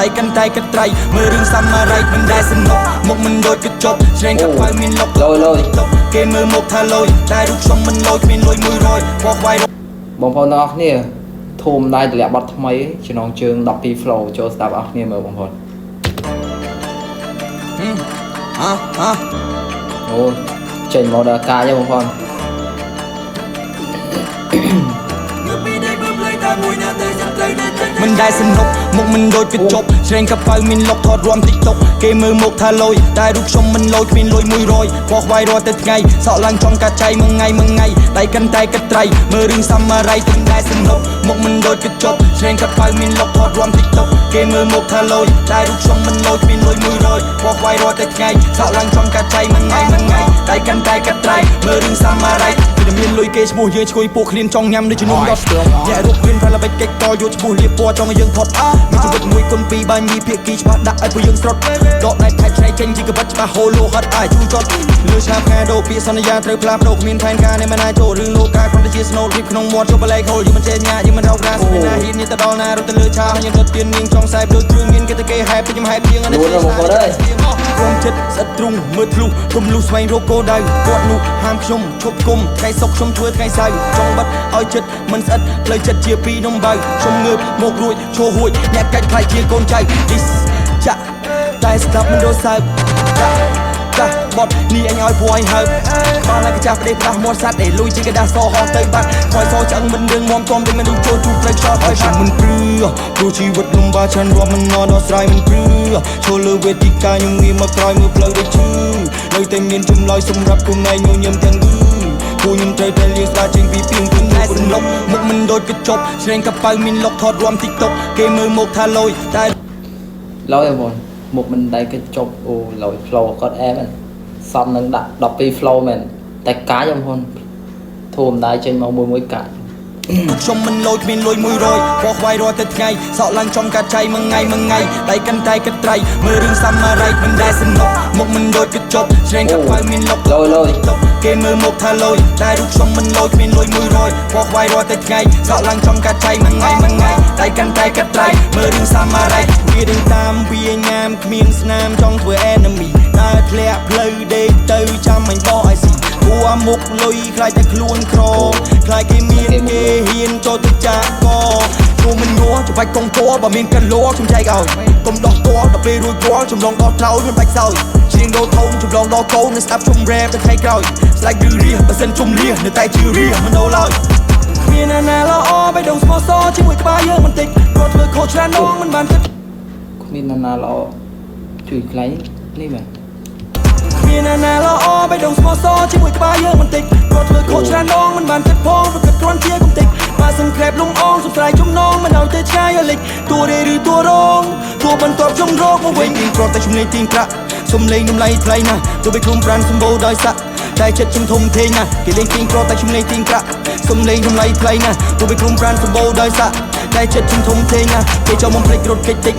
ដៃកាន់តែកត្រៃមើលរឿងសាមរ៉ៃមិនដែលសនុកមុខមិនដូចកញ្ចក់ស្រែងកប៉ៅមានលុកគេមើលមុខថាលយតែរូបខ្ញុំមិនលយគ្មានលុយ100បោះវាយបងប្អូនទាំងអស់គ្នាធូមដៃតម្លាក់បတ်ថ្មីចំណងជើង12 flow ចូលស្ដាប់អស់គ្នាមើលបងប្អូនអូចេញមកដល់កាយបងប្អូនមិនដែលសនុកមុខមិនដូចកញ្ចក់ស្រែងកប៉ៅមានលុកថតរួម TikTok គេមើលមុខថាលយតែរូបខ្ញុំមិនលយគ្មានលុយ100បោះវាយរាល់តែថ្ងៃសក់ឡើងចំកាចៃមួយថ្ងៃដៃកាន់តែកត្រៃមើលរឿងសាមរ៉ៃមិនដែលសនុកមុខមិនដូចកញ្ចក់ស្រែងកប៉ៅមានលុកថតរួម TikTok គេមើលមុខថាលយតែរូបខ្ញុំមិនលយគ្មានលុយ100បោះវាយរាល់តែថ្ងៃសក់ឡើងចំកាចៃមួយថ្ងៃដៃកាន់តែកត្រៃមើលរឿងសាមរ៉ៃវាមានលុយគេឈ្មោះយើងឈ្ងុយពួកឃ្លានចង់ញ៉ាំដូចជំនុំដល់ញ៉ែរូបគ្មានផលល្បិចកិច្ចតយកឈ្មោះលៀបពណ៌ចង់ឲ្យយើងផុតមានជីវិតមួយគុណពីរបើញីភាគីច្បាស់ដាក់ឲ្យពួកយើងស្រត់ដកដៃថែឆ្នៃចេញជីកបិតច្បាស់ហូឡូហត់អាចជួយចត់លឺឆាប់ការដោពាក្យសន្យាត្រូវផ្លាស់ប្ដូរគ្មានផែនការនៃមិនអាចចូលរឿងលោកការគ្រាន់តែជាស្នូលរីបក្នុងមាត់ជប់បលែកហូលយើងមិនចេះញ៉ាយើងមិនរករាស្មានណាហ៊ាននេះទៅដល់ណារត់ទៅលើឆាយើងរត់ទៀននាងចង់ខ្សែដូចគ្រឿងមានគេទៅគេហែបខ្ញុំហែបជាងអានេះគុំចិត្តស្អិតទ្រូងមើលធ្លុះគុំលុះស្វែងរកគោដៅគាត់នោះហាមខ្ញុំឈប់គុំថ្ងៃសុកខ្ញុំធ្វើថ្ងៃសៅរ៍ចង់បិទឲ្យចិត្តមិនស្អិតផ្លូវចិត្តជាពីរនំបៅខ្ញុំងើបមករួចឈោហួយអ្នកកាច់ខ្លាចជាកូនចៅ This ចាក់តែស្ដាប់មិនរសើបចាស់បត់នេះអញឲ្យព្រោះអញហើបបានតែចាស់ប្រទេសផ្ដាស់មាត់សัตว์លុយជាកដាសហោះទៅបាត់ខ້ອຍសឆ្អឹងមិនរឿងមមតំតែមិនចូលជួបត្រូវខ្យល់ឲ្យខ្ញុំមិនព្រឺព្រោះជីវិតលំបាកឆាន់រាប់មិនណដល់ស្រ័យមិនព្រឺចូលលើវេទិកាខ្ញុំងាកមកក្រោយមើលផ្លូវដូចឈឺនៅតែមានចម្លើយសម្រាប់គុំណៃញញឹមទាំងគឺខ្ញុំត្រូវតែលាស្ដាជាងពីពីងពីតែសនុកមុខមិនដូចកញ្ចក់ស្រែងកប៉ៅមានលុកថតរួម TikTok គេមើលមុខថាលយតែលយបងមុខមិនដៃកញ្ចក់អូលយ flow គាត់អែមសំនឹងដាក់12 flow មែនតែកាយបងប្អូនធូមដៃចេញមកមួយកាយខ្ញុំមិនលយគ្មានលុយ100បោះវាយរាល់តែថ្ងៃសក់ឡើងចំកាចៃមួយថ្ងៃដៃកាន់តែកត្រៃមើលរឿងសាមរ៉ៃមិនដែលសនុកមុខមិនដូចកញ្ចក់ស្រែងកប៉ៅមានលុកលយគេមើលមុខថាលយតែរូបខ្ញុំមិនលយគ្មានលុយ100បោះវាយរាល់តែថ្ងៃសក់ឡើងចំកាចៃមួយថ្ងៃដៃកាន់តែកត្រៃមើលរឿងសាមរ៉ៃវាដឹងតាមវាញ៉ាំគ្មានស្នាមចង់ធ្វើ enemy ដើរធ្លាក់ផ្លូវដេកទៅចាំអញបោះឲ្យស៊ីគួរមុខលុយខ្លាចតែខ្លួនក្រខ្លាចគេមានគេហ៊ានចូលទៅចាក់កខ្ញុំមិនងល់ច្បាច់កងតបើមានកិនលខ្ញុំចែកឲ្យកុំដោះតដល់ពេលរួចរាល់ចម្លងដល់ក្រោយមិនបាច់សោយជាងដោធំចម្លងដល់កូននៅស្ដាប់ជុំរ៉េបទៅថ្ងៃក្រោយស្លាច់ឬរៀបើសិនជុំរៀនៅតែជឿរៀមិនដូរឡើយគ្មានណាល្អបេះដូងស្មោះសរជាមួយក្បាលយើងបន្តិចព្រោះធ្វើខុសច្រើនដងមិនបានគិតគ្មានណាល្អជួយខ្លាញ់នេះមែនមានណាល្អបេះដូងស្មោះសរជាមួយក្បាលយើងបន្តិចព្រោះធ្វើខុសច្រើនដងមិនបានគិតផងព្រោះគិតគ្រាន់ជាកំតិចបើសិនក្រែបលំអងសំស្រ័យចំណងមិនឲ្យទៅឆ្ងាយឲ្យលិចតួរេឬតួរងតួបន្ទាប់ខ្ញុំរកមកវិញគ្រាន់តែជំនាញទីងប្រាក់សំលេងតម្លៃថ្លៃណាស់ទោះបីខ្លួនប្រានសម្បូរដោយសាក់តែចិត្តខ្ញុំធំធេងណាស់គេលេងទីងគ្រាន់តែជំនាញទីងប្រាក់សំលេងតម្លៃថ្លៃណាស់ទោះបីខ្លួនប្រានសម្បូរដោយសាក់តែចិត្តខ្ញុំធំធេងណាស់គេចូលមកភ្លេចរត់កិច្ចតិច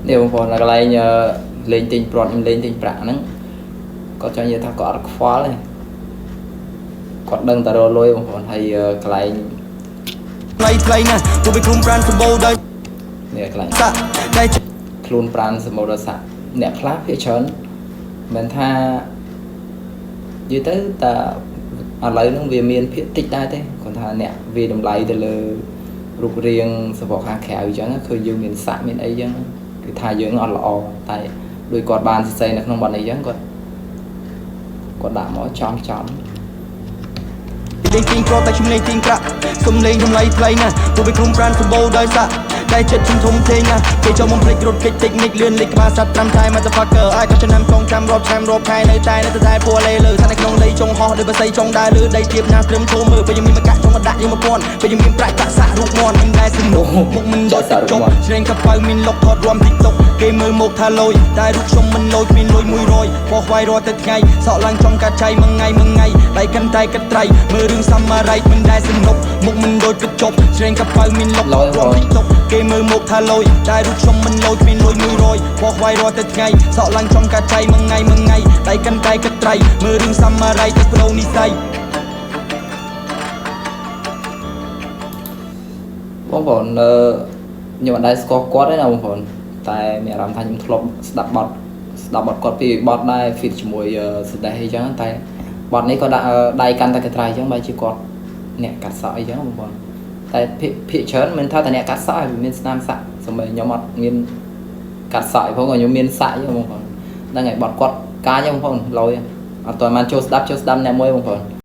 នេះបងប្អូនកន្លែងលេងទីងព្រាត់ខ្ញុំលេងទីងប្រាក់ហ្នឹងគាត់ចង់និយាយថាគាត់អត់ខ្វល់ទេគាត់ដឹងតែរលុយបងប្អូនហើយកន្លែងថ្លៃណាស់ទោះបីខ្លួនប្រានសម្បូរដោយនេះកន្លែងសាក់តែខ្លួនប្រានសម្បូរដោយសាក់អ្នកខ្លះភាគច្រើនមិនថានិយាយទៅតែឥឡូវហ្នឹងវាមានភាគតិចដែរទេគាត់ថាអ្នកវាតម្លៃទៅលើរូបរាងសពខាងក្រៅអញ្ចឹងគឺយើងមានសាក់មានអីអញ្ចឹងគឺថាយើងអត់ល្អតែដោយគាត់បានសរសេរនៅក្នុងបទនេះអញ្ចឹងគាត់ដាក់មកចំលេងទីងគ្រាន់តែជំនាញទីងប្រាក់សំលេងតម្លៃថ្លៃណាស់ទោះបីខ្លួនប្រានសម្បូរដោយសាក់តែចិត្តខ្ញុំធំធេងណាស់គេចូលមកភ្លេចរត់កិច្ចតិចនិចលឿនលេខក្បាលសัตว์5ថៃ motherfucker អាចក៏ចំណាំចងចាំរាប់ឆ្នាំរាប់ខែនៅតែពួរលេលើថានៅក្នុងដីចុងហោះដោយបស័យចុងដើរលើដីទៀបណាស់ត្រឹមធំមើលពេលយើងមានមកកាក់ចុងដាក់យើង1000ពេលយើងមានប្រាក់ចាក់សាក់រូបមន់មិនដែលសនុកមុខមិនដូចចុងស្រែងកប៉ៅមានលុកថតរួម TikTok គេមើលមុខថាលយតែរូបខ្ញុំមិនលយគ្មានលុយ100បោះវាយរាល់តែថ្ងៃសក់ឡើងចំកាចៃមួយថ្ងៃដៃកាន់តែកត្រៃមើលរឿងសាមរ៉ៃមិនដែលសនុកមុខមិនដូចកញ្ចក់ស្រែងកប៉ៅមានលុកថតរួម TikTok គេមើលមុខថាលយតែរូបខ្ញុំមិនលយគ្មានលុយ100បោះវាយរាល់តែថ្ងៃសក់ឡើងចំកាចៃមួយថ្ងៃដៃកាន់តែកត្រៃមើលរឿងសាមរ៉ៃទៅប្រូនិស័យបងប្អូនខ្ញុំអត់ដែរស្គាល់គាត់ទេណាបងប្អូន តែមានអារម្មណ៍ថាខ្ញុំធ្លាប់ស្ដាប់បទគាត់ពីបទដែរ feat ជាមួយសដេះអីចឹងតែបទនេះក៏ដាក់ដៃកាន់តែកត្រៃអញ្ចឹងបើជាគាត់អ្នកកាត់សក់អីចឹងបងប្អូនតែភាគច្រើនមិនថាតែអ្នកកាត់សក់ហើយមានស្នាមសាក់សូម្បីខ្ញុំអត់មានកាត់សក់ឯងផងខ្ញុំមានសាក់អញ្ចឹងបងប្អូនហ្នឹងហើយបទគាត់កាយអញ្ចឹងបងប្អូនលយអត់ទាន់បានចូលស្ដាប់អ្នកមួយបងប្អូន